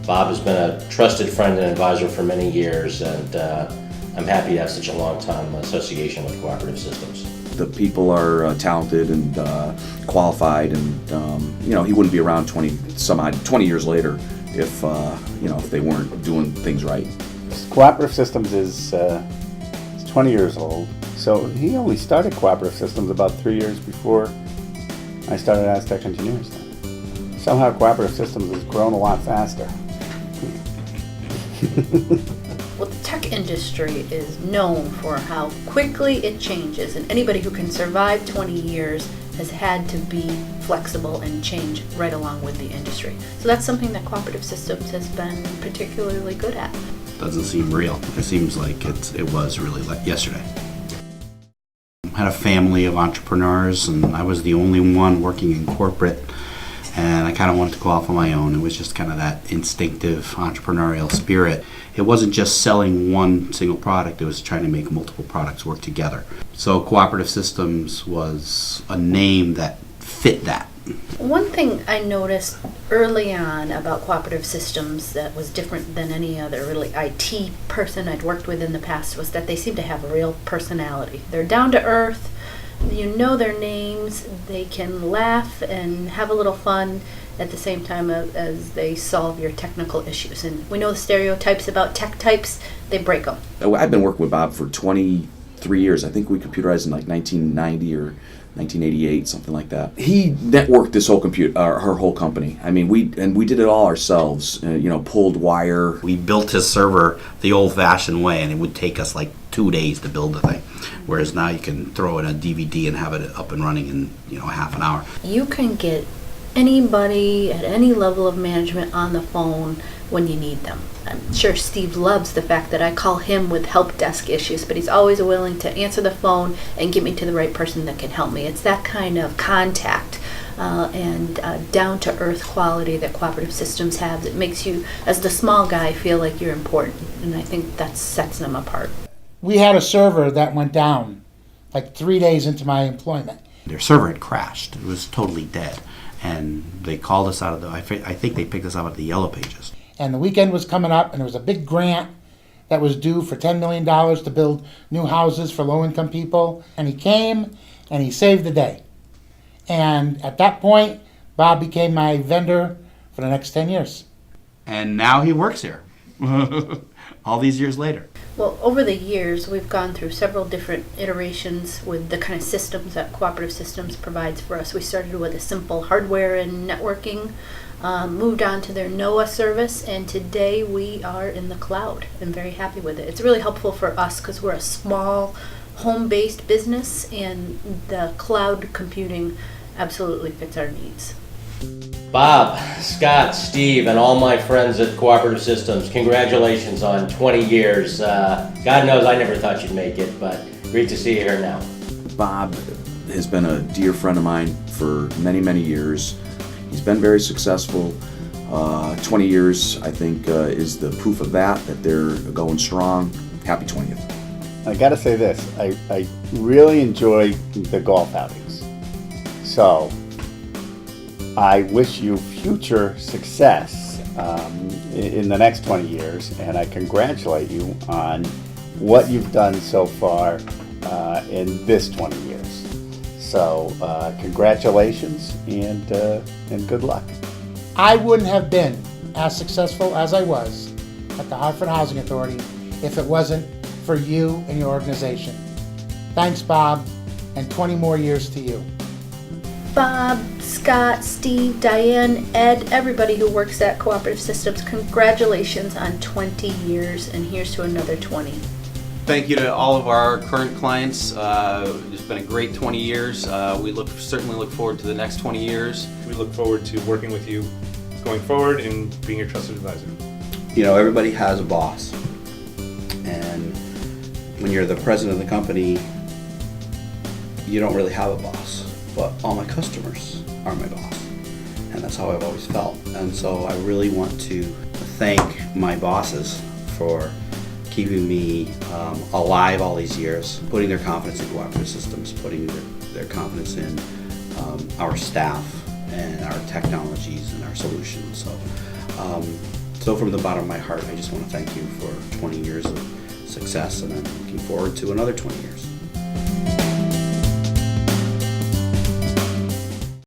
Bob has been a trusted friend and advisor for many years, and I'm happy to have such a long-time association with Cooperative Systems. The people are talented and qualified, and he wouldn't be around 20 years later if if they weren't doing things right. Cooperative Systems is 20 years old, so he only started Cooperative Systems about 3 years before I started Aztec Engineers. Somehow Cooperative Systems has grown a lot faster. Well, the tech industry is known for how quickly it changes, and anybody who can survive 20 years has had to be flexible and change right along with the industry. So that's something that Cooperative Systems has been particularly good at. Doesn't seem real. It seems like it was really like yesterday. I had a family of entrepreneurs, and I was the only one working in corporate, and I kind of wanted to go off on my own. It was just kind of that instinctive entrepreneurial spirit. It wasn't just selling one single product, it was trying to make multiple products work together. So Cooperative Systems was a name that fit that. One thing I noticed early on about Cooperative Systems that was different than any other really IT person I'd worked with in the past was that they seem to have a real personality. They're down to earth, you know their names, they can laugh and have a little fun at the same time as they solve your technical issues. And we know the stereotypes about tech types, they break them. I've been working with Bob for 23 years. I think we computerized in like 1990 or 1988, something like that. He networked this whole her whole company. I mean, we did it all ourselves. Pulled wire. We built his server the old-fashioned way, and it would take us like 2 days to build the thing. Whereas now you can throw in a DVD and have it up and running in half an hour. You can get anybody at any level of management on the phone when you need them. I'm sure Steve loves the fact that I call him with help desk issues, but he's always willing to answer the phone and get me to the right person that can help me. It's that kind of contact and down-to-earth quality that Cooperative Systems has. It makes you, as the small guy, feel like you're important, and I think that sets them apart. We had a server that went down like 3 days into my employment. Their server had crashed. It was totally dead. And they called us out of I think they picked us out of the yellow pages. And the weekend was coming up, and there was a big grant that was due for $10 million to build new houses for low-income people. And he came, and he saved the day. And at that point, Bob became my vendor for the next 10 years. And now he works here, all these years later. Well, over the years, we've gone through several different iterations with the kind of systems that Cooperative Systems provides for us. We started with a simple hardware and networking, moved on to their NOAA service, and today we are in the cloud. I'm very happy with it. It's really helpful for us because we're a small, home-based business, and the cloud computing absolutely fits our needs. Bob, Scott, Steve, and all my friends at Cooperative Systems, congratulations on 20 years. God knows I never thought you'd make it, but great to see you here now. Bob has been a dear friend of mine for many, many years. He's been very successful. 20 years, I think, is the proof of that they're going strong. Happy 20th. I gotta say this, I really enjoy the golf outings. So, I wish you future success in the next 20 years, and I congratulate you on what you've done so far in this 20 years. So, congratulations and good luck. I wouldn't have been as successful as I was at the Hartford Housing Authority if it wasn't for you and your organization. Thanks, Bob, and 20 more years to you. Bob, Scott, Steve, Diane, Ed, everybody who works at Cooperative Systems, congratulations on 20 years, and here's to another 20. Thank you to all of our current clients. It's been a great 20 years. We certainly look forward to the next 20 years. We look forward to working with you going forward and being your trusted advisor. Everybody has a boss. And when you're the president of the company, you don't really have a boss. But all my customers are my boss. And that's how I've always felt. And so I really want to thank my bosses for keeping me alive all these years, putting their confidence in Cooperative Systems, putting their confidence in our staff and our technologies and our solutions. So So from the bottom of my heart, I just want to thank you for 20 years of success, and I'm looking forward to another 20 years.